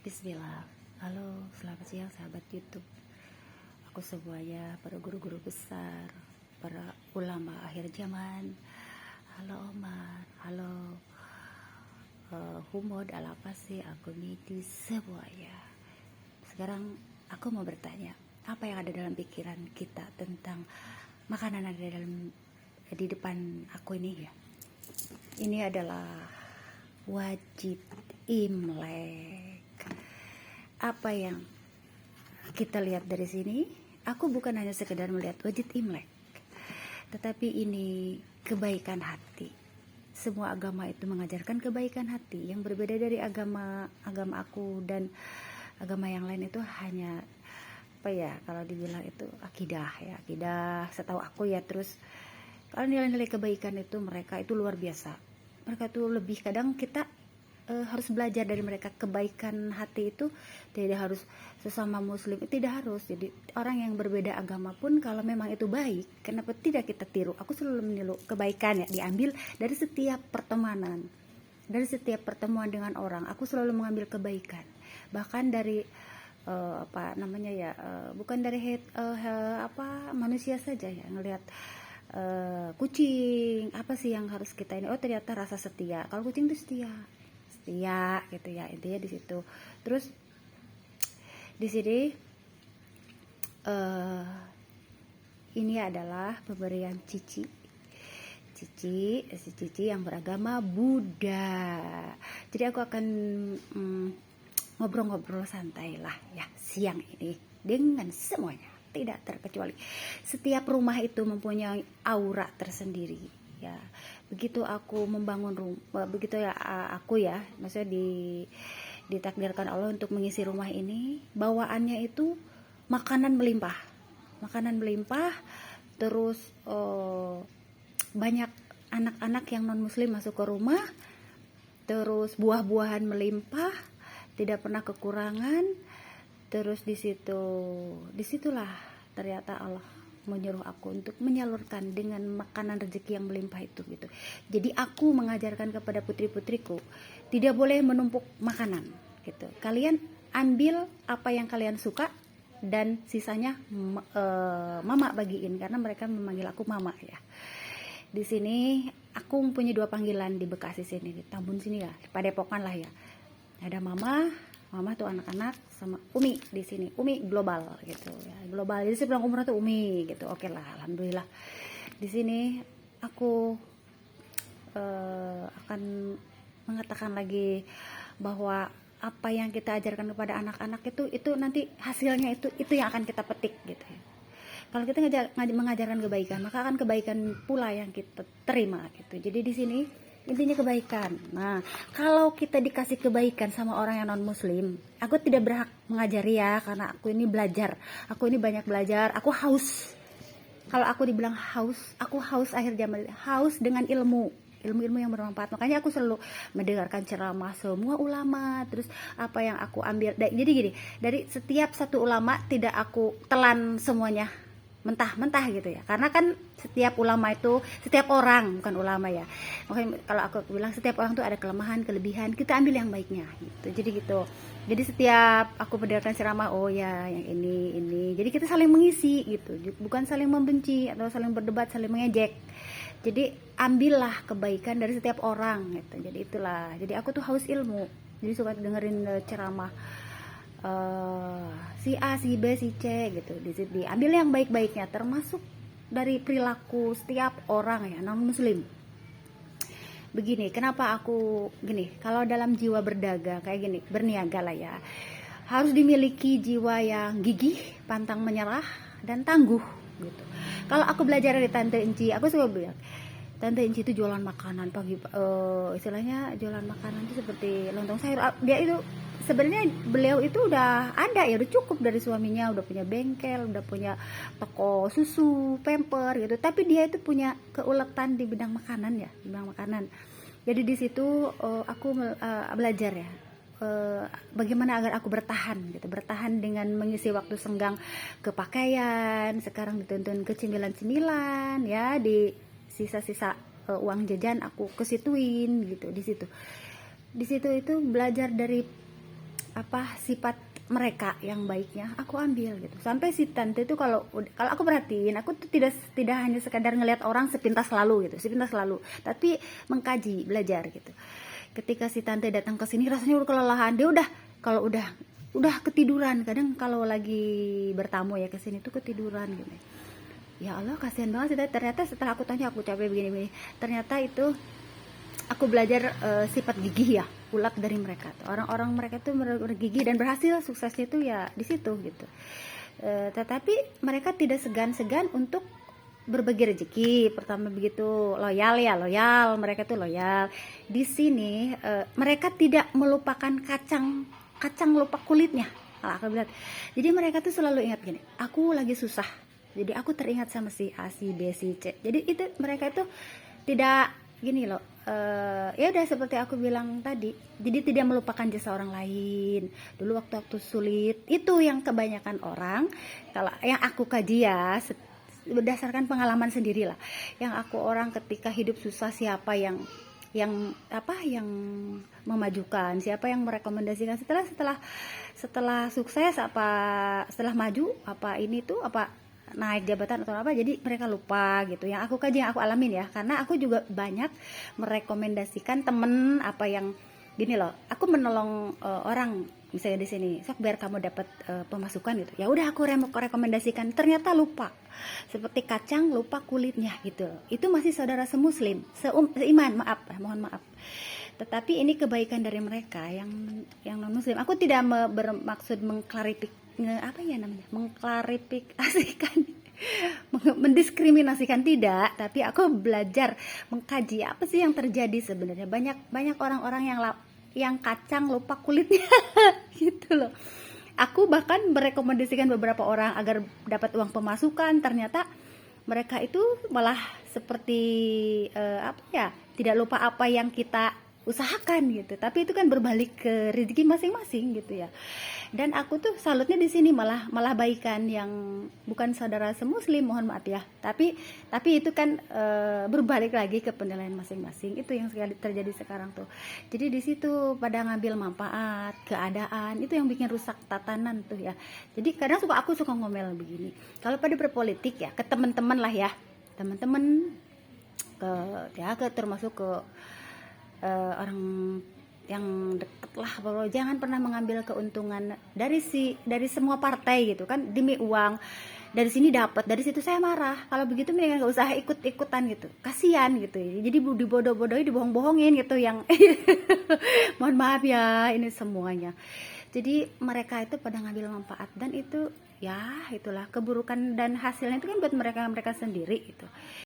Bismillah. Halo, selamat siang sahabat YouTube. Aku semuanya, para guru-guru besar, para ulama akhir zaman. Halo Omar, halo Humod, Alapasi, aku Miti, semuanya. Sekarang aku mau bertanya, apa yang ada dalam pikiran kita tentang makanan ada di depan aku ini ya? Ini adalah wajib Imlek. Apa yang kita lihat dari sini, aku bukan hanya sekedar melihat wajib Imlek, tetapi ini kebaikan hati. Semua agama itu mengajarkan kebaikan hati. Yang berbeda dari agama aku dan agama yang lain itu hanya apa ya, kalau dibilang itu akidah ya, akidah setahu aku ya. Terus kalau nilai-nilai kebaikan itu mereka itu luar biasa. Mereka tuh lebih, kadang kita harus belajar dari mereka. Kebaikan hati itu tidak harus sesama muslim, tidak harus. Jadi orang yang berbeda agama pun kalau memang itu baik, kenapa tidak kita tiru? Aku selalu meniru kebaikan ya, diambil dari setiap pertemanan, dari setiap pertemuan dengan orang. Aku selalu mengambil kebaikan, bahkan dari bukan dari manusia saja ya, ngelihat kucing, apa sih yang harus kita ini? Oh, ternyata rasa setia. Kalau kucing itu setia gitu ya, intinya di situ. Terus di sini ini adalah pemberian cici yang beragama Buddha. Jadi aku akan ngobrol-ngobrol santai lah ya siang ini dengan semuanya, tidak terkecuali. Setiap rumah itu mempunyai aura tersendiri ya. Begitu aku membangun rumah, begitu ya aku ya, maksudnya ditakdirkan Allah untuk mengisi rumah ini, bawaannya itu makanan melimpah, terus banyak anak-anak yang non muslim masuk ke rumah, terus buah-buahan melimpah, tidak pernah kekurangan. Terus disitulah ternyata Allah menyuruh aku untuk menyalurkan dengan makanan rezeki yang melimpah itu gitu. Jadi aku mengajarkan kepada putri-putriku, tidak boleh menumpuk makanan gitu. Kalian ambil apa yang kalian suka dan sisanya mama bagiin, karena mereka memanggil aku mama ya. Di sini aku mempunyai dua panggilan di Bekasi sini, di Tambun sini ya, Padepokan lah ya. Ada mama tuh anak-anak, sama Umi di sini. Umi global gitu ya, global. Jadi saya bilang umrah tuh Umi gitu. Oke lah, alhamdulillah. Di sini aku akan mengatakan lagi bahwa apa yang kita ajarkan kepada anak-anak itu nanti hasilnya itu yang akan kita petik gitu ya. Kalau kita mengajarkan kebaikan, maka akan kebaikan pula yang kita terima gitu. Jadi di sini intinya kebaikan. Nah, kalau kita dikasih kebaikan sama orang yang non muslim, aku tidak berhak mengajari ya, karena aku ini belajar, aku ini banyak belajar, aku haus. Kalau aku dibilang haus, aku haus akhir zaman, haus dengan ilmu yang bermanfaat. Makanya aku selalu mendengarkan ceramah semua ulama. Terus apa yang aku ambil, jadi gini, dari setiap satu ulama tidak aku telan semuanya mentah-mentah gitu ya, karena kan setiap ulama itu, setiap orang, bukan ulama ya, makanya kalau aku bilang setiap orang tuh ada kelemahan, kelebihan, kita ambil yang baiknya gitu. Jadi setiap aku mendengarkan ceramah, oh ya yang ini, jadi kita saling mengisi gitu, bukan saling membenci atau saling berdebat, saling mengejek. Jadi ambillah kebaikan dari setiap orang gitu. Jadi itulah, jadi aku tuh haus ilmu, jadi suka dengerin ceramah si A, si B, si C gitu. Diambil yang baik-baiknya, termasuk dari perilaku setiap orang ya, non muslim. Begini, kenapa aku gini, kalau dalam jiwa berdagang kayak gini, berniaga lah ya, harus dimiliki jiwa yang gigih, pantang menyerah, dan tangguh gitu. Kalau aku belajar dari Tante Enci, aku suka bilang, Tante Enci itu jualan makanan pagi, istilahnya jualan makanan itu seperti lontong sayur. Dia itu sebenarnya beliau itu udah ada ya, udah cukup dari suaminya, udah punya bengkel, udah punya toko susu, pamper gitu. Tapi dia itu punya keuletan di bidang makanan ya, bidang makanan. Jadi di situ aku belajar ya, bagaimana agar aku bertahan gitu, bertahan dengan mengisi waktu senggang ke pakaian. Sekarang dituntun ke cemilan-cemilan ya, di sisa-sisa uang jajan aku kesituin gitu. Di situ itu belajar dari sifat mereka yang baiknya aku ambil gitu. Sampai si tante itu kalau aku perhatiin, aku tuh tidak hanya sekadar ngelihat orang sepintas lalu gitu, tapi mengkaji, belajar gitu. Ketika si tante datang ke sini rasanya udah kelelahan, dia udah ketiduran. Kadang kalau lagi bertamu ya ke sini tuh ketiduran gitu. Ya Allah, kasihan banget sih. Ternyata setelah aku tanya, aku capek begini-begini, ternyata itu aku belajar sifat gigih ya, ulat dari mereka. Orang-orang mereka tuh gigih dan berhasil, suksesnya itu ya di situ gitu. Tetapi mereka tidak segan-segan untuk berbagi rezeki. Pertama begitu loyal, mereka tuh loyal. Di sini mereka tidak melupakan kacang lupa kulitnya. Kalau aku bilang, jadi mereka tuh selalu ingat gini, aku lagi susah, jadi aku teringat sama si A, si B, si C. Jadi itu mereka itu tidak gini loh, ya udah seperti aku bilang tadi, jadi tidak melupakan jasa orang lain. Dulu waktu sulit itu yang kebanyakan orang, kalau yang aku kaji ya berdasarkan pengalaman sendiri lah, yang aku orang ketika hidup susah, siapa yang memajukan, siapa yang merekomendasikan setelah sukses, setelah maju, naik jabatan atau apa, jadi mereka lupa gitu. Yang aku kaji, yang aku alamin ya, karena aku juga banyak merekomendasikan temen yang gini loh, aku menolong orang misalnya di sini, sok biar kamu dapat pemasukan gitu. Ya udah aku rekomendasikan, ternyata lupa. Seperti kacang lupa kulitnya gitu. Itu masih saudara semuslim, seiman, mohon maaf. Tetapi ini kebaikan dari mereka yang non muslim. Aku tidak bermaksud mengklarifikasikan mendiskriminasikan, tidak, tapi aku belajar mengkaji apa sih yang terjadi sebenarnya. Banyak orang-orang yang kacang lupa kulitnya gitu loh. Aku bahkan merekomendasikan beberapa orang agar dapat uang pemasukan, ternyata mereka itu malah seperti tidak lupa apa yang kita usahakan gitu. Tapi itu kan berbalik ke rezeki masing-masing gitu ya. Dan aku tuh salutnya di sini malah baikan yang bukan saudara semuslim, mohon maaf ya. Tapi itu kan berbalik lagi ke penilaian masing-masing. Itu yang terjadi sekarang tuh. Jadi di situ pada ngambil manfaat, keadaan, itu yang bikin rusak tatanan tuh ya. Jadi kadang aku suka ngomel begini. Kalau pada berpolitik ya, ke teman-teman lah ya. Teman-teman termasuk ke orang yang deket lah, bahwa jangan pernah mengambil keuntungan dari semua partai gitu kan, demi uang. Dari sini dapat, dari situ saya marah. Kalau begitu mendingan gak usah ikut-ikutan gitu, kasihan gitu. Jadi dibodoh-bodohi, dibohong-bohongin gitu yang mohon maaf ya, ini semuanya. Jadi mereka itu pada ngambil manfaat, dan itu ya itulah keburukan, dan hasilnya itu kan buat mereka sendiri gitu.